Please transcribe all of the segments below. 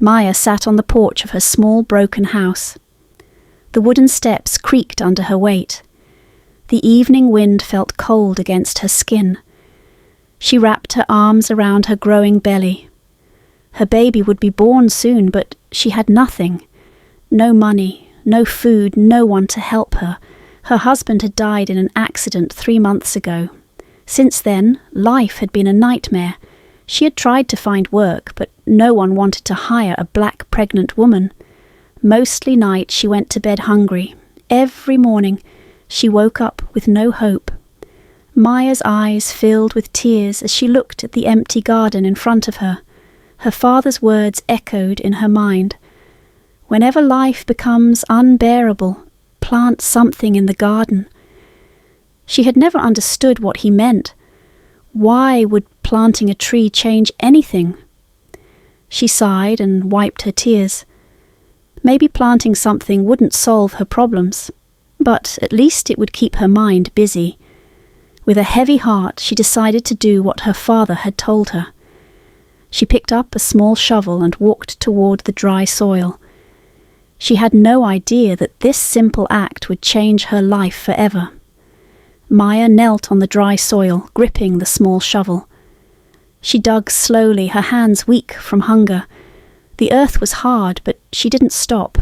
Maya sat on the porch of her small broken house. The wooden steps creaked under her weight. The evening wind felt cold against her skin. She wrapped her arms around her growing belly. Her baby would be born soon, but she had nothing. No money, no food, no one to help her. Her husband had died in an accident 3 months ago. Since then, life had been a nightmare. She had tried to find work, but no one wanted to hire a black pregnant woman. Mostly night she went to bed hungry. Every morning she woke up with no hope. Maya's eyes filled with tears as she looked at the empty garden in front of her. Her father's words echoed in her mind. Whenever life becomes unbearable, plant something in the garden. She had never understood what he meant. Why would planting a tree change anything? She sighed and wiped her tears. Maybe planting something wouldn't solve her problems, but at least it would keep her mind busy. With a heavy heart, she decided to do what her father had told her. She picked up a small shovel and walked toward the dry soil. She had no idea that this simple act would change her life forever. Maya knelt on the dry soil, gripping the small shovel. She dug slowly, her hands weak from hunger. The earth was hard, but she didn't stop.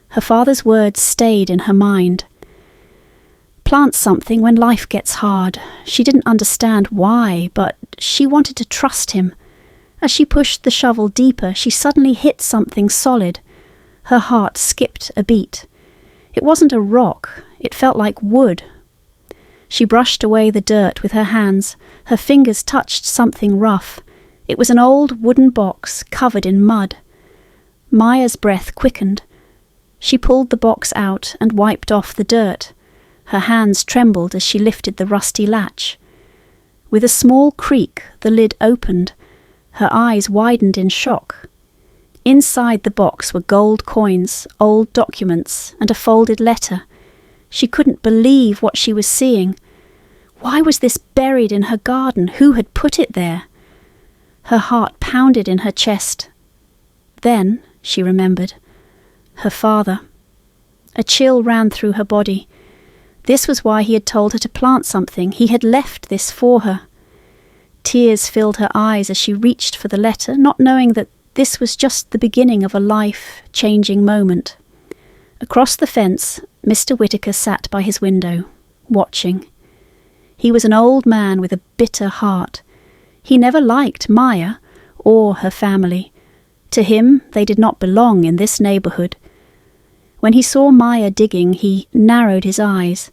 Her father's words stayed in her mind. Plant something when life gets hard. She didn't understand why, but she wanted to trust him. As she pushed the shovel deeper, she suddenly hit something solid. Her heart skipped a beat. It wasn't a rock, it felt like wood. She brushed away the dirt with her hands. Her fingers touched something rough. It was an old wooden box covered in mud. Maya's breath quickened. She pulled the box out and wiped off the dirt. Her hands trembled as she lifted the rusty latch. With a small creak, the lid opened. Her eyes widened in shock. Inside the box were gold coins, old documents, and a folded letter. She couldn't believe what she was seeing. Why was this buried in her garden? Who had put it there? Her heart pounded in her chest. Then, she remembered, her father. A chill ran through her body. This was why he had told her to plant something. He had left this for her. Tears filled her eyes as she reached for the letter, not knowing that this was just the beginning of a life-changing moment. Across the fence, Mr. Whittaker sat by his window, watching. He was an old man with a bitter heart. He never liked Maya or her family. To him, they did not belong in this neighborhood. When he saw Maya digging, he narrowed his eyes.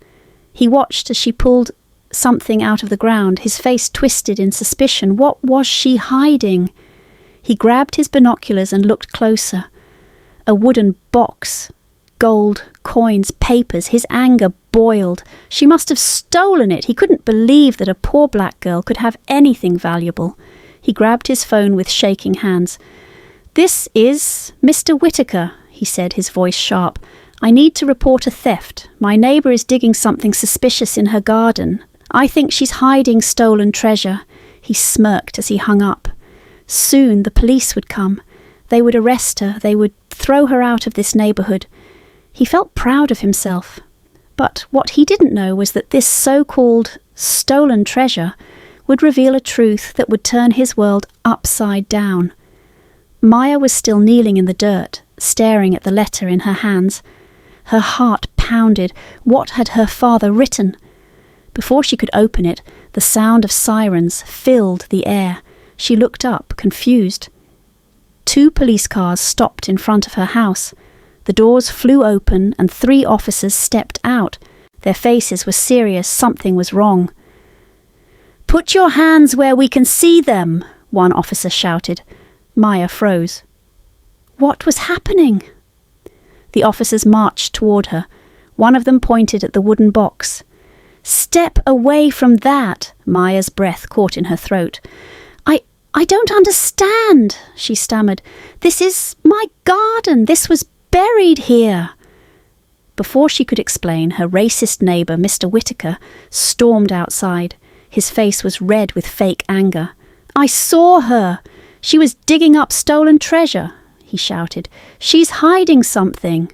He watched as she pulled something out of the ground, his face twisted in suspicion. What was she hiding? He grabbed his binoculars and looked closer. A wooden box. Gold, coins, papers. His anger boiled. She must have stolen it. He couldn't believe that a poor black girl could have anything valuable. He grabbed his phone with shaking hands. "This is Mr. Whittaker," he said, his voice sharp. "I need to report a theft. My neighbour is digging something suspicious in her garden. I think she's hiding stolen treasure." He smirked as he hung up. Soon the police would come. They would arrest her. They would throw her out of this neighbourhood. He felt proud of himself. But what he didn't know was that this so-called stolen treasure would reveal a truth that would turn his world upside down. Maya was still kneeling in the dirt, staring at the letter in her hands. Her heart pounded. What had her father written? Before she could open it, the sound of sirens filled the air. She looked up, confused. 2 police cars stopped in front of her house. The doors flew open and 3 officers stepped out. Their faces were serious. Something was wrong. "Put your hands where we can see them," one officer shouted. Maya froze. What was happening? The officers marched toward her. One of them pointed at the wooden box. "Step away from that!" Maya's breath caught in her throat. I don't understand," she stammered. "This is my garden. This was buried here." Before she could explain, her racist neighbour, Mr. Whittaker, stormed outside. His face was red with fake anger. "I saw her. She was digging up stolen treasure." he shouted. "She's hiding something!"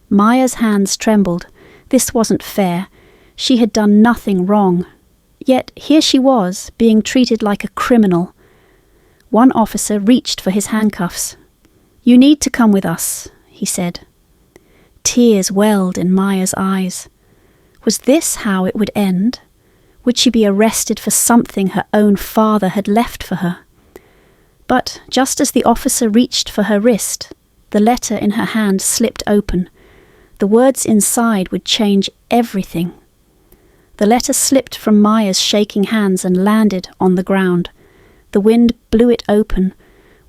Maya's hands trembled. This wasn't fair. She had done nothing wrong. Yet here she was, being treated like a criminal. One officer reached for his handcuffs. "You need to come with us," he said. Tears welled in Maya's eyes. Was this how it would end? Would she be arrested for something her own father had left for her? But just as the officer reached for her wrist, the letter in her hand slipped open. The words inside would change everything. The letter slipped from Maya's shaking hands and landed on the ground. The wind blew it open.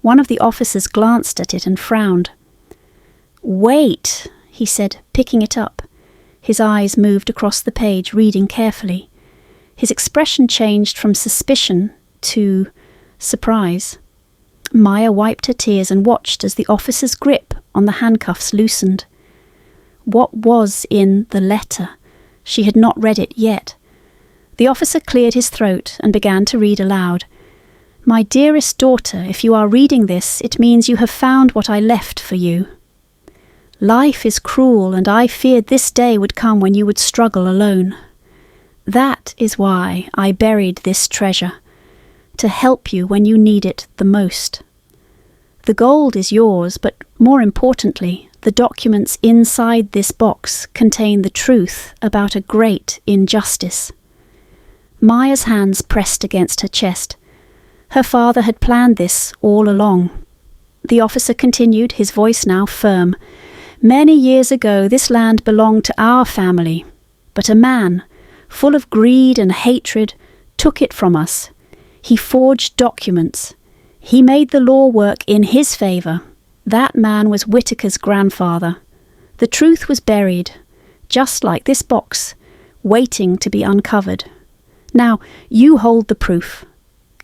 One of the officers glanced at it and frowned. "Wait," he said, picking it up. His eyes moved across the page, reading carefully. His expression changed from suspicion to surprise. Maya wiped her tears and watched as the officer's grip on the handcuffs loosened. What was in the letter? She had not read it yet. The officer cleared his throat and began to read aloud. "My dearest daughter, if you are reading this, it means you have found what I left for you. Life is cruel, and I feared this day would come when you would struggle alone. That is why I buried this treasure, to help you when you need it the most. The gold is yours, but more importantly, the documents inside this box contain the truth about a great injustice." Maya's hands pressed against her chest. Her father had planned this all along. The officer continued, his voice now firm. "Many years ago, this land belonged to our family, but a man, full of greed and hatred, took it from us. He forged documents. He made the law work in his favour. That man was Whitaker's grandfather. The truth was buried, just like this box, waiting to be uncovered. Now, you hold the proof."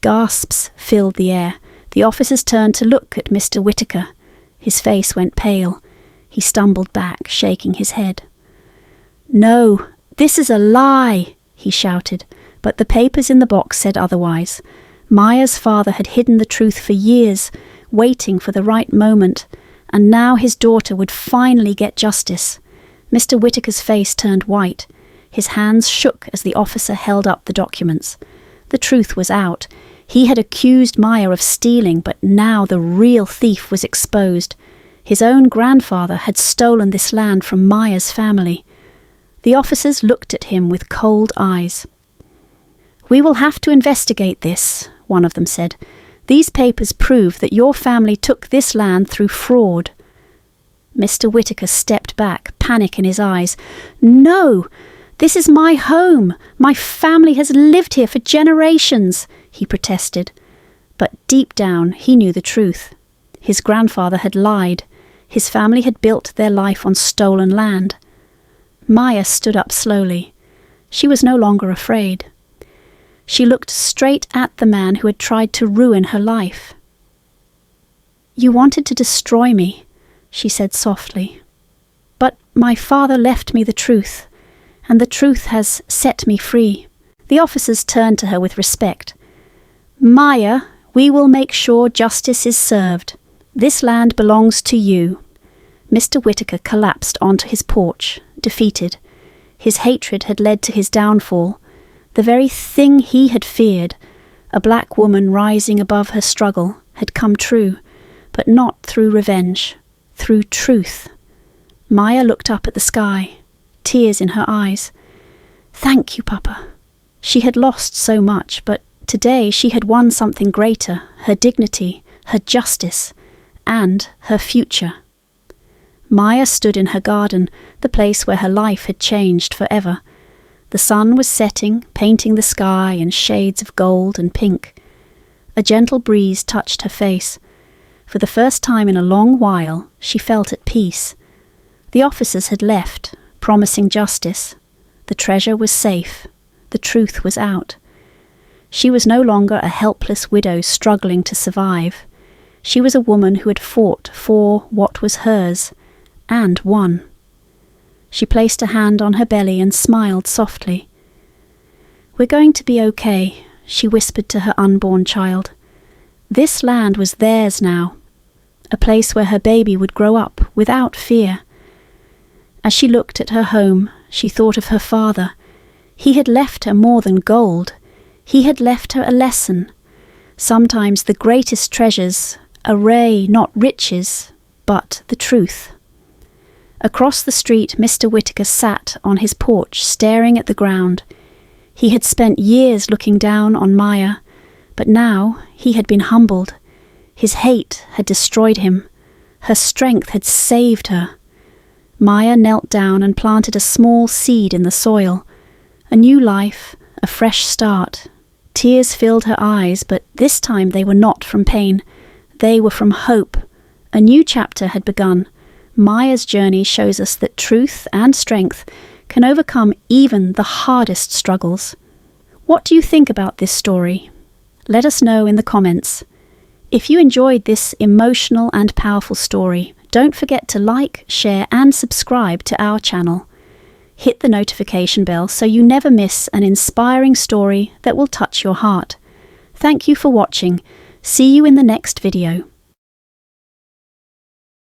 Gasps filled the air. The officers turned to look at Mr. Whitaker. His face went pale. He stumbled back, shaking his head. "No, this is a lie," he shouted, but the papers in the box said otherwise. Maya's father had hidden the truth for years, waiting for the right moment, and now his daughter would finally get justice. Mr. Whitaker's face turned white. His hands shook as the officer held up the documents. The truth was out. He had accused Maya of stealing, but now the real thief was exposed. His own grandfather had stolen this land from Maya's family. The officers looked at him with cold eyes. "We will have to investigate this," one of them said. "These papers prove that your family took this land through fraud." Mr. Whitaker stepped back, panic in his eyes. "No! This is my home! My family has lived here for generations!" he protested. But deep down he knew the truth. His grandfather had lied. His family had built their life on stolen land. Maya stood up slowly. She was no longer afraid. She looked straight at the man who had tried to ruin her life. "You wanted to destroy me," she said softly. "But my father left me the truth, and the truth has set me free." The officers turned to her with respect. "Maya, we will make sure justice is served. This land belongs to you." Mr. Whitaker collapsed onto his porch, defeated. His hatred had led to his downfall. The very thing he had feared, a black woman rising above her struggle, had come true, but not through revenge, through truth. Maya looked up at the sky, tears in her eyes. "Thank you, Papa." She had lost so much, but today she had won something greater, her dignity, her justice, and her future. Maya stood in her garden, the place where her life had changed forever. The sun was setting, painting the sky in shades of gold and pink. A gentle breeze touched her face. For the first time in a long while, she felt at peace. The officers had left, promising justice. The treasure was safe. The truth was out. She was no longer a helpless widow struggling to survive. She was a woman who had fought for what was hers, and won. She placed a hand on her belly and smiled softly. "We're going to be okay," she whispered to her unborn child. This land was theirs now. a place where her baby would grow up without fear. As she looked at her home, she thought of her father. He had left her more than gold. He had left her a lesson. Sometimes the greatest treasures array not riches, but the truth. Across the street, Mr. Whittaker sat on his porch, staring at the ground. He had spent years looking down on Maya, but now he had been humbled. His hate had destroyed him. Her strength had saved her. Maya knelt down and planted a small seed in the soil. A new life, a fresh start. Tears filled her eyes, but this time they were not from pain. They were from hope. A new chapter had begun. Maya's journey shows us that truth and strength can overcome even the hardest struggles. What do you think about this story? Let us know in the comments. If you enjoyed this emotional and powerful story, don't forget to like, share and subscribe to our channel. Hit the notification bell so you never miss an inspiring story that will touch your heart. Thank you for watching. See you in the next video.